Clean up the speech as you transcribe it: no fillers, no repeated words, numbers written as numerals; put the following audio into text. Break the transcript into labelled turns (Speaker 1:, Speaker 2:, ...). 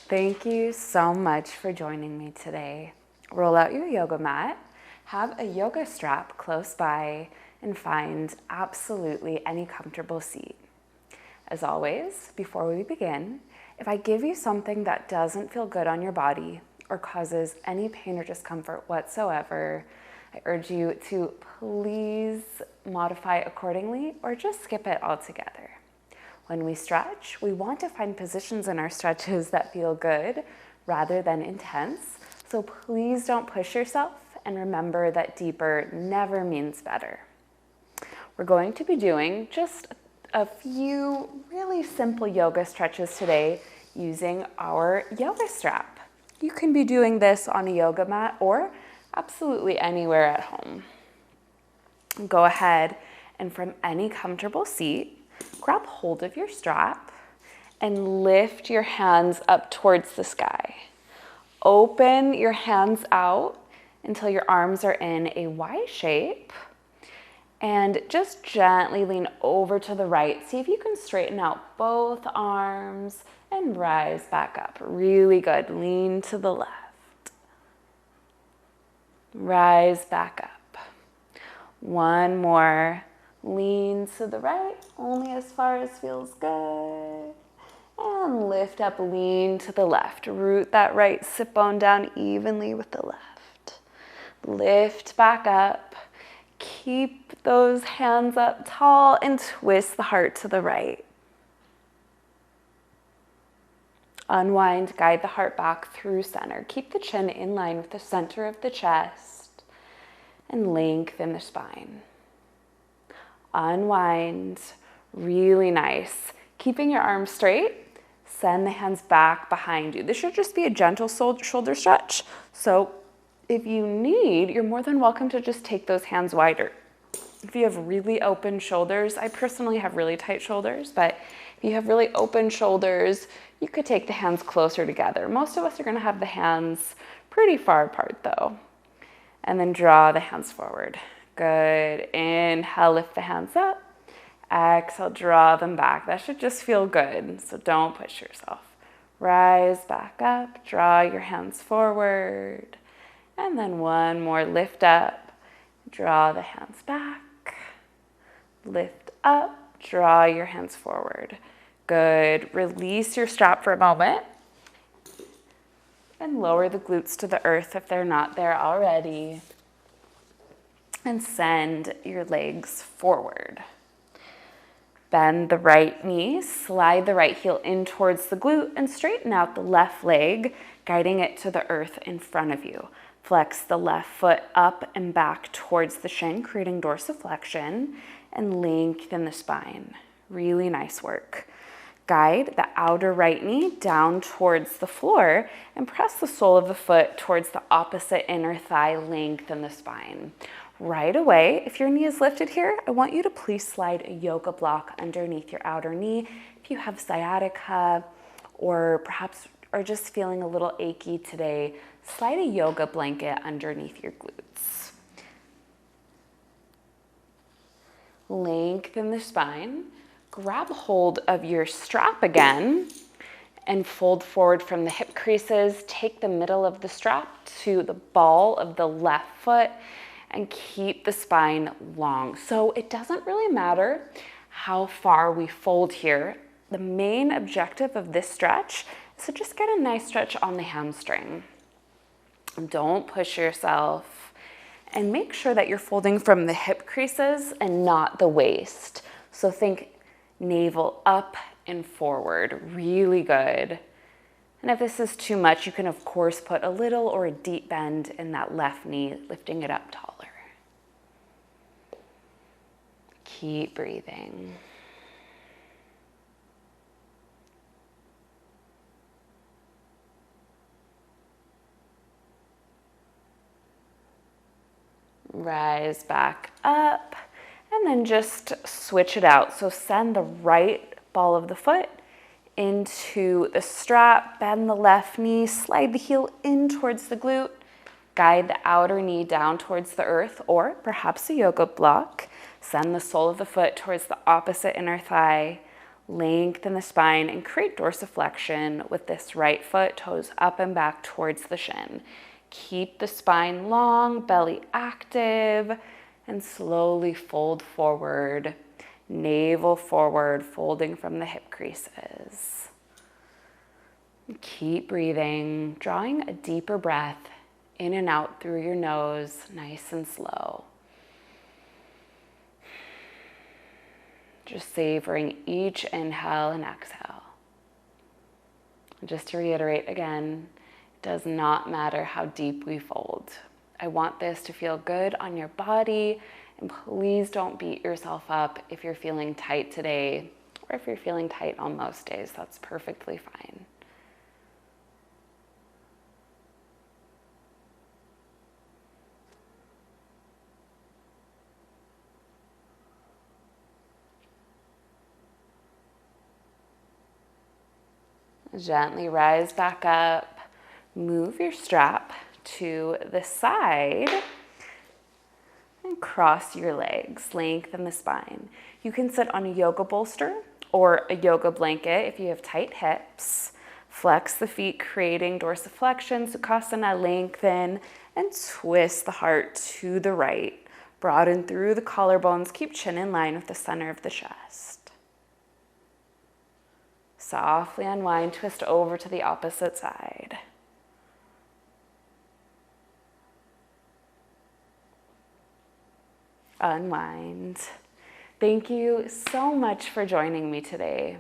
Speaker 1: Thank you so much for joining me today. Roll out your yoga mat, have a yoga strap close by, and find absolutely any comfortable seat. As always, before we begin, if I give you something that doesn't feel good on your body or causes any pain or discomfort whatsoever, I urge you to please modify accordingly or just skip it altogether. When we stretch, we want to find positions in our stretches that feel good rather than intense. So please don't push yourself, and remember that deeper never means better. We're going to be doing just a few really simple yoga stretches today using our yoga strap. You can be doing this on a yoga mat or absolutely anywhere at home. Go ahead and from any comfortable seat, grab hold of your strap and lift your hands up towards the sky. Open your hands out until your arms are in a Y shape and just gently lean over to the right. See if you can straighten out both arms and rise back up. Really good. Lean to the left. Rise back up. One more. Lean to the right, only as far as feels good. And lift up, lean to the left. Root that right sit bone down evenly with the left. Lift back up. Keep those hands up tall and twist the heart to the right. Unwind, guide the heart back through center. Keep the chin in line with the center of the chest and lengthen the spine. Unwind, really nice. Keeping your arms straight, send the hands back behind you. This should just be a gentle shoulder stretch. So if you need, you're more than welcome to just take those hands wider. If you have really open shoulders, I personally have really tight shoulders, but if you have really open shoulders, you could take the hands closer together. Most of us are gonna have the hands pretty far apart though. And then draw the hands forward. Good. Inhale, lift the hands up. Exhale, draw them back. That should just feel good, so don't push yourself. Rise back up, draw your hands forward. And then one more, lift up, draw the hands back. Lift up, draw your hands forward. Good. Release your strap for a moment. And lower the glutes to the earth if they're not there already. And send your legs forward. Bend the right knee, slide the right heel in towards the glute, and straighten out the left leg, guiding it to the earth in front of you. Flex the left foot up and back towards the shin, creating dorsiflexion, and lengthen the spine. Really nice work. Guide the outer right knee down towards the floor and press the sole of the foot towards the opposite inner thigh, lengthen the spine. Right away, if your knee is lifted here, I want you to please slide a yoga block underneath your outer knee. If you have sciatica or perhaps are just feeling a little achy today, slide a yoga blanket underneath your glutes. Lengthen the spine. Grab hold of your strap again and fold forward from the hip creases. Take the middle of the strap to the ball of the left foot and keep the spine long. So it doesn't really matter how far we fold here. The main objective of this stretch is to just get a nice stretch on the hamstring. Don't push yourself and make sure that you're folding from the hip creases and not the waist. So think navel up and forward, really good. And if this is too much, you can of course put a little or a deep bend in that left knee, lifting it up taller. Keep breathing. Rise back up and then just switch it out. So send the right ball of the foot into the strap, bend the left knee, slide the heel in towards the glute, guide the outer knee down towards the earth or perhaps a yoga block. Send the sole of the foot towards the opposite inner thigh, Lengthen the spine and create dorsiflexion with this right foot, toes up and back towards the shin. Keep the spine long, belly active, and slowly fold forward, navel forward, folding from the hip creases. Keep breathing, drawing a deeper breath in and out through your nose, nice and slow. Just savoring each inhale and exhale. Just to reiterate again, it does not matter how deep we fold. I want this to feel good on your body, and please don't beat yourself up if you're feeling tight today, or if you're feeling tight on most days. That's perfectly fine. Gently rise back up, move your strap to the side, and cross your legs, lengthen the spine. You can sit on a yoga bolster or a yoga blanket if you have tight hips. Flex the feet, creating dorsiflexion, Sukhasana, lengthen, and twist the heart to the right. Broaden through the collarbones, keep chin in line with the center of the chest. Softly unwind, twist over to the opposite side. Unwind. Thank you so much for joining me today.